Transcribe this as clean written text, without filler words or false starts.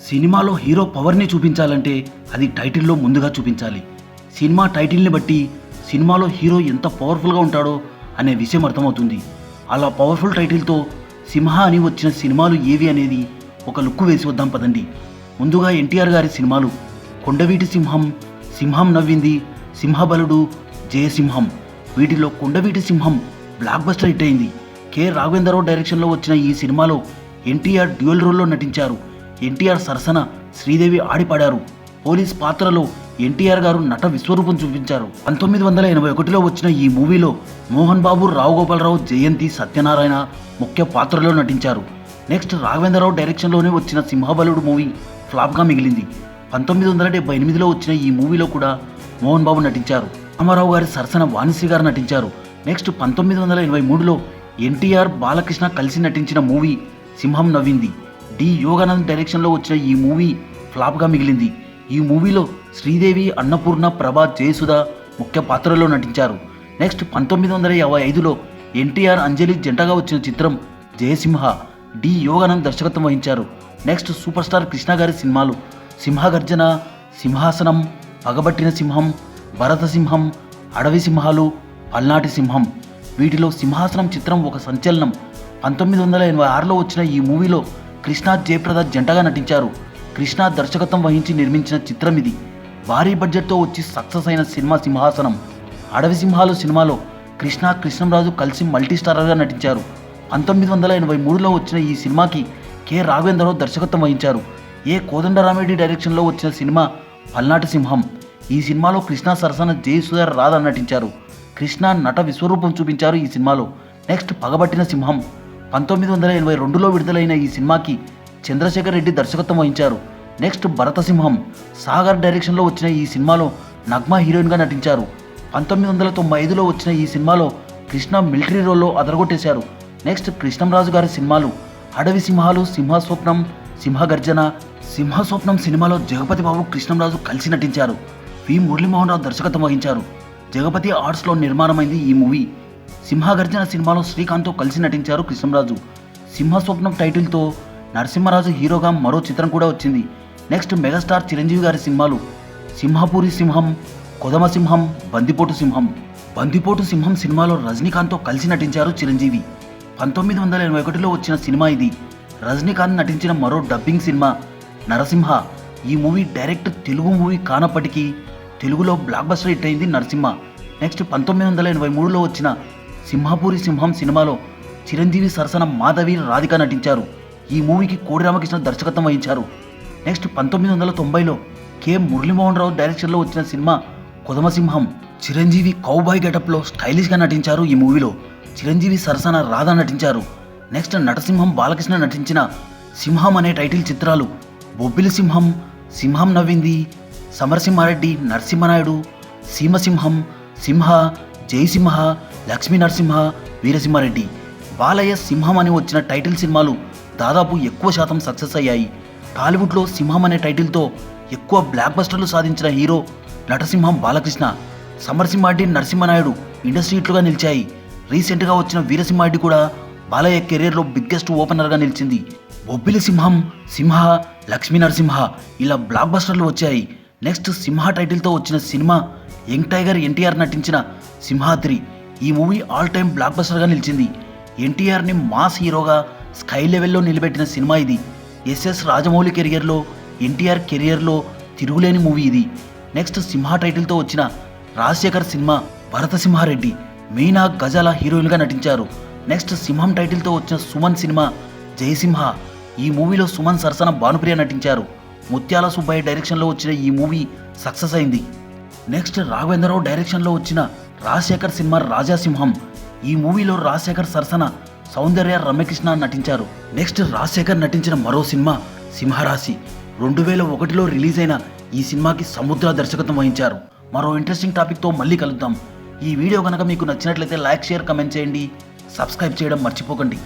సినిమాలో హీరో పవర్ని చూపించాలంటే అది టైటిల్లో ముందుగా చూపించాలి. సినిమా టైటిల్ని బట్టి సినిమాలో హీరో ఎంత పవర్ఫుల్గా ఉంటాడో అనే విషయం అర్థమవుతుంది. అలా పవర్ఫుల్ టైటిల్తో సింహ అని వచ్చిన సినిమాలు ఏవి అనేది ఒక లుక్కు వేసి వద్దాం పదండి. ముందుగా ఎన్టీఆర్ గారి సినిమాలు కొండవీటి సింహం, సింహం నవ్వింది, సింహబలుడు, జయసింహం. వీటిలో కొండవీటి సింహం బ్లాక్ బస్టర్ హిట్ అయింది. కె రాఘవేంద్రరావు డైరెక్షన్లో వచ్చిన ఈ సినిమాలో ఎన్టీఆర్ డ్యూయల్ రోల్లో నటించారు. ఎన్టీఆర్ సరసన శ్రీదేవి ఆడిపాడారు. పోలీస్ పాత్రలో ఎన్టీఆర్ గారు నట విశ్వరూపం చూపించారు. 1981లో వచ్చిన ఈ మూవీలో మోహన్ బాబు, రావు గోపాలరావు, జయంతి, సత్యనారాయణ ముఖ్య పాత్రలో నటించారు. నెక్స్ట్ రాఘవేంద్రరావు డైరెక్షన్లోనే వచ్చిన సింహబలుడు మూవీ ఫ్లాప్గా మిగిలింది. 1978లో వచ్చిన ఈ మూవీలో కూడా మోహన్ బాబు నటించారు. రామారావు గారి సరసన వాణిశ్రీ గారు నటించారు. నెక్స్ట్ 1983లో ఎన్టీఆర్, బాలకృష్ణ కలిసి నటించిన మూవీ సింహం నవ్వింది. డి యోగానంద్ డైరెక్షన్లో వచ్చిన ఈ మూవీ ఫ్లాప్గా మిగిలింది. ఈ మూవీలో శ్రీదేవి, అన్నపూర్ణ, ప్రభా, జయసుధ ముఖ్య పాత్రలో నటించారు. నెక్స్ట్ 1955లో ఎన్టీఆర్, అంజలి జంటగా వచ్చిన చిత్రం జయసింహ. డి యోగానంద్ దర్శకత్వం వహించారు. నెక్స్ట్ సూపర్ స్టార్ కృష్ణ గారి సినిమాలు సింహగర్జన, సింహాసనం, పగబట్టిన సింహం, భరతసింహం, అడవి సింహాలు, పల్నాటి సింహం. వీటిలో సింహాసనం చిత్రం ఒక సంచలనం. 1986లో వచ్చిన ఈ మూవీలో కృష్ణ, జయప్రద జంటగా నటించారు. కృష్ణ దర్శకత్వం వహించి నిర్మించిన చిత్రం ఇది. భారీ బడ్జెట్తో వచ్చి సక్సెస్ అయిన సినిమా సింహాసనం. అడవి సింహాలు సినిమాలో కృష్ణ, కృష్ణంరాజు కలిసి మల్టీ స్టారర్గా నటించారు. 1983లో వచ్చిన ఈ సినిమాకి కె రాఘవేంద్రరావు దర్శకత్వం వహించారు. ఏ కోదండరామిరెడ్డి డైరెక్షన్లో వచ్చిన సినిమా పల్నాటి సింహం. ఈ సినిమాలో కృష్ణ సరసన జయసుధ, రాధ నటించారు. కృష్ణ నట విశ్వరూపం చూపించారు ఈ సినిమాలో. నెక్స్ట్ పగబట్టిన సింహం. 1982లో విడుదలైన ఈ సినిమాకి చంద్రశేఖర్ రెడ్డి దర్శకత్వం వహించారు. నెక్స్ట్ భరతసింహం. సాగర్ డైరెక్షన్లో వచ్చిన ఈ సినిమాలో నగ్మా హీరోయిన్గా నటించారు. 1995లో వచ్చిన ఈ సినిమాలో కృష్ణ మిలిటరీ రోల్లో అదరగొట్టేశారు. నెక్స్ట్ కృష్ణంరాజు గారి సినిమాలు అడవి సింహాలు, సింహస్వప్నం, సింహగర్జన. సింహస్వప్నం సినిమాలో జగపతి బాబు, కృష్ణంరాజు కలిసి నటించారు. వి మురళీమోహన్ రావు దర్శకత్వం వహించారు. జగపతి ఆర్ట్స్లో నిర్మాణమైంది ఈ మూవీ. సింహగర్జన సినిమాలో శ్రీకాంత్తో కలిసి నటించారు కృష్ణంరాజు. సింహస్వప్నం టైటిల్తో నరసింహరాజు హీరోగా మరో చిత్రం కూడా వచ్చింది. నెక్స్ట్ మెగాస్టార్ చిరంజీవి గారి సినిమాలు సింహపురి సింహం, కొదమ సింహం, బందిపోటు సింహం. బందిపోటు సింహం సినిమాలో రజనీకాంత్తో కలిసి నటించారు చిరంజీవి. 1981లో వచ్చిన సినిమా ఇది. రజనీకాంత్ నటించిన మరో డబ్బింగ్ సినిమా నరసింహ. ఈ మూవీ డైరెక్ట్ తెలుగు మూవీ కానప్పటికీ తెలుగులో బ్లాక్ బస్టర్ హిట్ అయింది నరసింహ. నెక్స్ట్ 1983లో వచ్చిన సింహపురి సింహం సినిమాలో చిరంజీవి సరసన మాధవి, రాధిక నటించారు. ఈ మూవీకి కోడి రామకృష్ణ దర్శకత్వం వహించారు. నెక్స్ట్ 1990లో కె మురళీమోహన్ రావు డైరెక్షన్లో వచ్చిన సినిమా కొదమసింహం. చిరంజీవి కౌబాయ్ గెటప్లో స్టైలిష్గా నటించారు ఈ మూవీలో. చిరంజీవి సరసన రాధా నటించారు. నెక్స్ట్ నటసింహం, బాలకృష్ణ నటించిన సింహం అనే టైటిల్ చిత్రాలు బొబ్బిలి సింహం, సింహం నవ్వింది, సమరసింహారెడ్డి, నరసింహనాయుడు, సీమసింహం, సింహ, జయసింహ, లక్ష్మీ నరసింహ, వీరసింహారెడ్డి. బాలయ్య సింహం అని వచ్చిన టైటిల్ సినిమాలు దాదాపు ఎక్కువ శాతం సక్సెస్ అయ్యాయి. టాలీవుడ్లో సింహం అనే టైటిల్తో ఎక్కువ బ్లాక్ బస్టర్లు సాధించిన హీరో నటసింహం బాలకృష్ణ. సమరసింహారెడ్డి, నరసింహనాయుడు ఇండస్ట్రీ హిట్లుగా నిలిచాయి. రీసెంట్గా వచ్చిన వీరసింహారెడ్డి కూడా బాలయ్య కెరీర్లో బిగ్గెస్ట్ ఓపెనర్గా నిలిచింది. బొబ్బిలి సింహం, సింహ, లక్ష్మీ నరసింహ ఇలా బ్లాక్ బస్టర్లు వచ్చాయి. నెక్స్ట్ సింహ టైటిల్తో వచ్చిన సినిమా యంగ్ టైగర్, ఎన్టీఆర్ నటించిన సింహాద్రి. ఈ మూవీ ఆల్ టైమ్ బ్లాక్ బస్టర్గా నిలిచింది. ఎన్టీఆర్ని మాస్ హీరోగా స్కై లెవెల్లో నిలబెట్టిన సినిమా ఇది. ఎస్ఎస్ రాజమౌళి కెరియర్లో, ఎన్టీఆర్ కెరియర్లో తిరుగులేని మూవీ ఇది. నెక్స్ట్ సింహ టైటిల్తో వచ్చిన రాజశేఖర్ సినిమా భరతసింహారెడ్డి. మీనా, గజాల హీరోయిన్గా నటించారు. నెక్స్ట్ సింహం టైటిల్తో వచ్చిన సుమన్ సినిమా జయసింహ. ఈ మూవీలో సుమన్ సరసన భానుప్రియ నటించారు. ముత్యాల సుబ్బయ్య డైరెక్షన్లో వచ్చిన ఈ మూవీ సక్సెస్ అయింది. నెక్స్ట్ రాఘవేంద్రరావు డైరెక్షన్లో వచ్చిన రాజశేఖర్ సినిమా రాజాసింహం. ఈ మూవీలో రాజశేఖర్ సరసన సౌందర్య, రమ్యకృష్ణ నటించారు. నెక్స్ట్ రాజశేఖర్ నటించిన మరో సినిమా సింహరాశి. 2001లో రిలీజ్ అయిన ఈ సినిమాకి సముద్ర దర్శకత్వం వహించారు. మరో ఇంట్రెస్టింగ్ టాపిక్తో మళ్ళీ కలుద్దాం. ఈ వీడియో కనుక మీకు నచ్చినట్లయితే లైక్, షేర్, కమెంట్ చేయండి. సబ్స్క్రైబ్ చేయడం మర్చిపోకండి.